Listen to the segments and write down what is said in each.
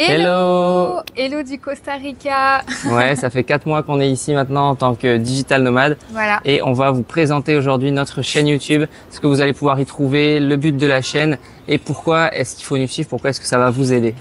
Hello! Hello du Costa Rica. Ouais, ça fait 4 mois qu'on est ici maintenant en tant que digital nomade. Voilà. Et on va vous présenter aujourd'hui notre chaîne YouTube, ce que vous allez pouvoir y trouver, le but de la chaîne et pourquoi est-ce qu'il faut nous suivre, pourquoi est-ce que ça va vous aider.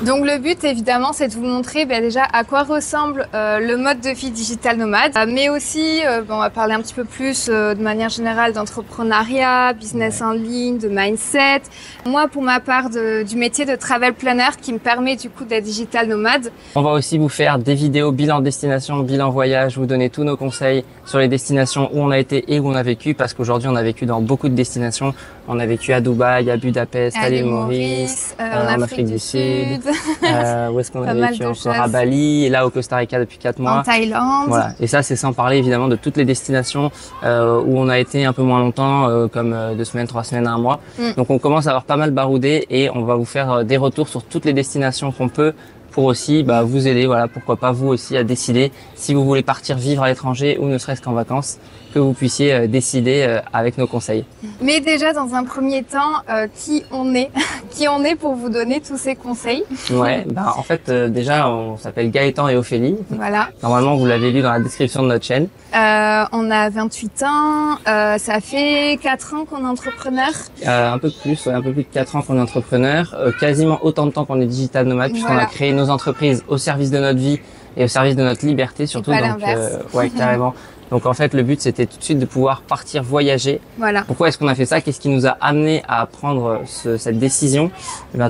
Donc le but évidemment c'est de vous montrer déjà à quoi ressemble le mode de vie digital nomade, mais aussi on va parler un petit peu plus de manière générale d'entrepreneuriat, business en ligne, de mindset. Moi pour ma part du métier de travel planner qui me permet du coup d'être digital nomade. On va aussi vous faire des vidéos bilan destination, bilan voyage, vous donner tous nos conseils sur les destinations où on a été et où on a vécu, parce qu'aujourd'hui on a vécu dans beaucoup de destinations. On a vécu à Dubaï, à Budapest, à l'île Maurice, en Afrique du Sud. Où est-ce qu'on a vécu encore? À Bali, et là au Costa Rica depuis 4 mois. En Thaïlande. Voilà. Et ça, c'est sans parler évidemment de toutes les destinations où on a été un peu moins longtemps, comme 2 semaines, 3 semaines, 1 mois. Donc on commence à avoir pas mal baroudé et on va vous faire des retours sur toutes les destinations qu'on peut pour aussi vous aider. Voilà, pourquoi pas vous aussi à décider si vous voulez partir vivre à l'étranger ou ne serait-ce qu'en vacances, que vous puissiez décider avec nos conseils. Mais déjà, dans un premier temps, qui on est qui on est pour vous donner tous ces conseils? Ouais, en fait, déjà, on s'appelle Gaëtan et Ophélie. Voilà. Normalement, vous l'avez lu dans la description de notre chaîne. On a 28 ans, ça fait 4 ans qu'on est entrepreneur. Un peu plus, ouais, un peu plus de 4 ans qu'on est entrepreneur, quasiment autant de temps qu'on est digital nomade, puisqu'on a créé nos entreprises au service de notre vie et au service de notre liberté surtout. Et pas donc l'inverse. carrément. Donc en fait le but c'était tout de suite de pouvoir partir voyager. Voilà. Pourquoi est-ce qu'on a fait ça? Qu'est-ce qui nous a amené à prendre cette décision?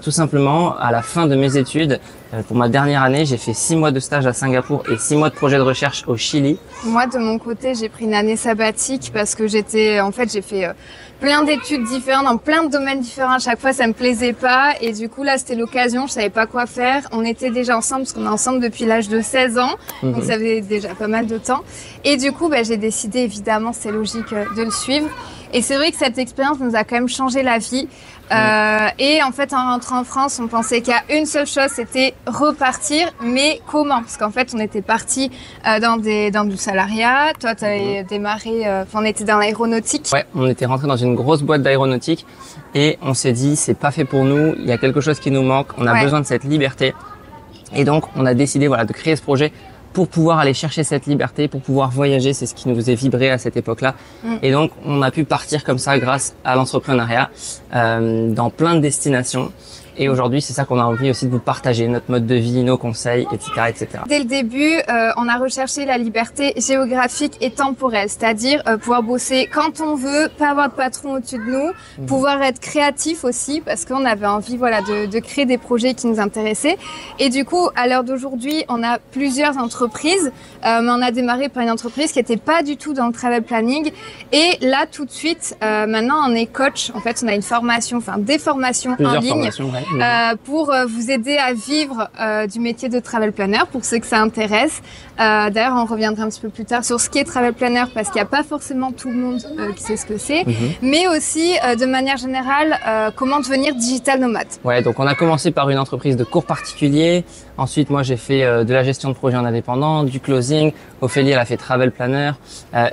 Tout simplement à la fin de mes études, pour ma dernière année, j'ai fait 6 mois de stage à Singapour et 6 mois de projet de recherche au Chili. Moi de mon côté j'ai pris une année sabbatique parce que j'ai fait plein d'études différentes dans plein de domaines différents. À chaque fois ça me plaisait pas et du coup là c'était l'occasion, je savais pas quoi faire. On était déjà ensemble parce qu'on est ensemble depuis l'âge de 16 ans, donc ça faisait déjà pas mal de temps. Et du coup j'ai décidé, évidemment c'est logique, de le suivre. Et c'est vrai que cette expérience nous a quand même changé la vie. Et en fait, en rentrant en France, on pensait qu'il y a une seule chose, c'était repartir. Mais comment? Parce qu'en fait, on était parti dans du salariat. Toi, tu avais démarré, on était dans l'aéronautique. Ouais, on était rentré dans une grosse boîte d'aéronautique et on s'est dit, c'est pas fait pour nous. Il y a quelque chose qui nous manque. On a besoin de cette liberté. Et donc, on a décidé, de créer ce projet pour pouvoir aller chercher cette liberté, pour pouvoir voyager. C'est ce qui nous faisait vibrer à cette époque-là. Et donc, on a pu partir comme ça grâce à l'entrepreneuriat dans plein de destinations. Et aujourd'hui, c'est ça qu'on a envie aussi de vous partager, notre mode de vie, nos conseils, etc., etc. Dès le début, on a recherché la liberté géographique et temporelle, c'est-à-dire pouvoir bosser quand on veut, pas avoir de patron au-dessus de nous, pouvoir être créatif aussi, parce qu'on avait envie, de créer des projets qui nous intéressaient. Et du coup, à l'heure d'aujourd'hui, on a plusieurs entreprises, mais on a démarré par une entreprise qui n'était pas du tout dans le travel planning. Et là, tout de suite, maintenant, on est coach. En fait, on a une formation, des formations en ligne. Pour vous aider à vivre du métier de travel planner, pour ceux que ça intéresse. D'ailleurs, on reviendra un petit peu plus tard sur ce qu'est travel planner, parce qu'il n'y a pas forcément tout le monde qui sait ce que c'est, mais aussi de manière générale, comment devenir digital nomade. Ouais, donc on a commencé par une entreprise de cours particuliers. Ensuite, moi, j'ai fait de la gestion de projet en indépendant, du closing. Ophélie, elle a fait travel planner.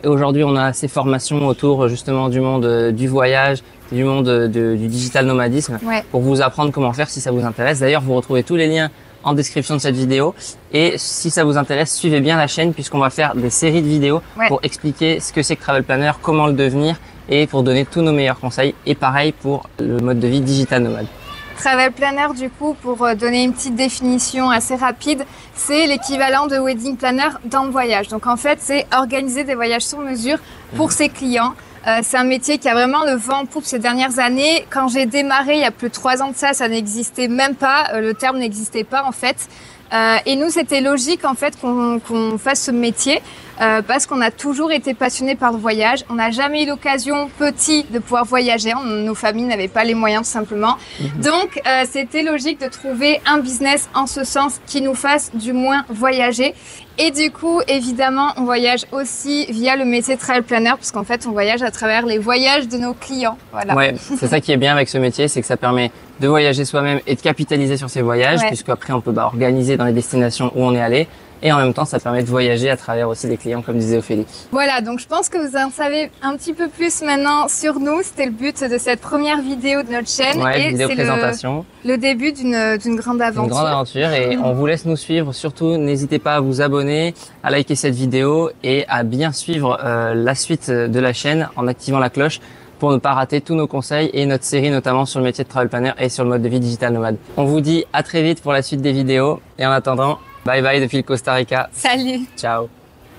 Et aujourd'hui, on a ces formations autour justement du monde du voyage, du monde du digital nomadisme, pour vous apprendre comment faire si ça vous intéresse. D'ailleurs, vous retrouvez tous les liens en description de cette vidéo. Et si ça vous intéresse, suivez bien la chaîne, puisqu'on va faire des séries de vidéos pour expliquer ce que c'est que travel planner, comment le devenir et pour donner tous nos meilleurs conseils. Et pareil pour le mode de vie digital nomade. Travel planner, du coup, pour donner une petite définition assez rapide, c'est l'équivalent de wedding planner dans le voyage. Donc en fait, c'est organiser des voyages sur mesure pour ses clients. C'est un métier qui a vraiment le vent en poupe ces dernières années. Quand j'ai démarré, il y a plus de 3 ans de ça n'existait même pas. Le terme n'existait pas en fait. Et nous, c'était logique en fait qu'on fasse ce métier parce qu'on a toujours été passionnés par le voyage. On n'a jamais eu l'occasion petit de pouvoir voyager. Nos familles n'avaient pas les moyens tout simplement. Donc, c'était logique de trouver un business en ce sens qui nous fasse du moins voyager. Et du coup, évidemment, on voyage aussi via le métier de travel planner, parce qu'en fait, on voyage à travers les voyages de nos clients. Voilà. Ouais, c'est ça qui est bien avec ce métier, c'est que ça permet de voyager soi-même et de capitaliser sur ses voyages, Ouais. puisque après on peut organiser dans les destinations où on est allé. Et en même temps, ça permet de voyager à travers aussi des clients, comme disait Ophélie. Voilà, donc je pense que vous en savez un petit peu plus maintenant sur nous. C'était le but de cette première vidéo de notre chaîne. Ouais, et vidéo c'est présentation. le début d'une grande aventure. Une grande aventure et on vous laisse nous suivre. Surtout, n'hésitez pas à vous abonner, à liker cette vidéo et à bien suivre la suite de la chaîne en activant la cloche pour ne pas rater tous nos conseils et notre série notamment sur le métier de travel planner et sur le mode de vie digital nomade. On vous dit à très vite pour la suite des vidéos et en attendant, bye bye depuis le Costa Rica. Salut! Ciao.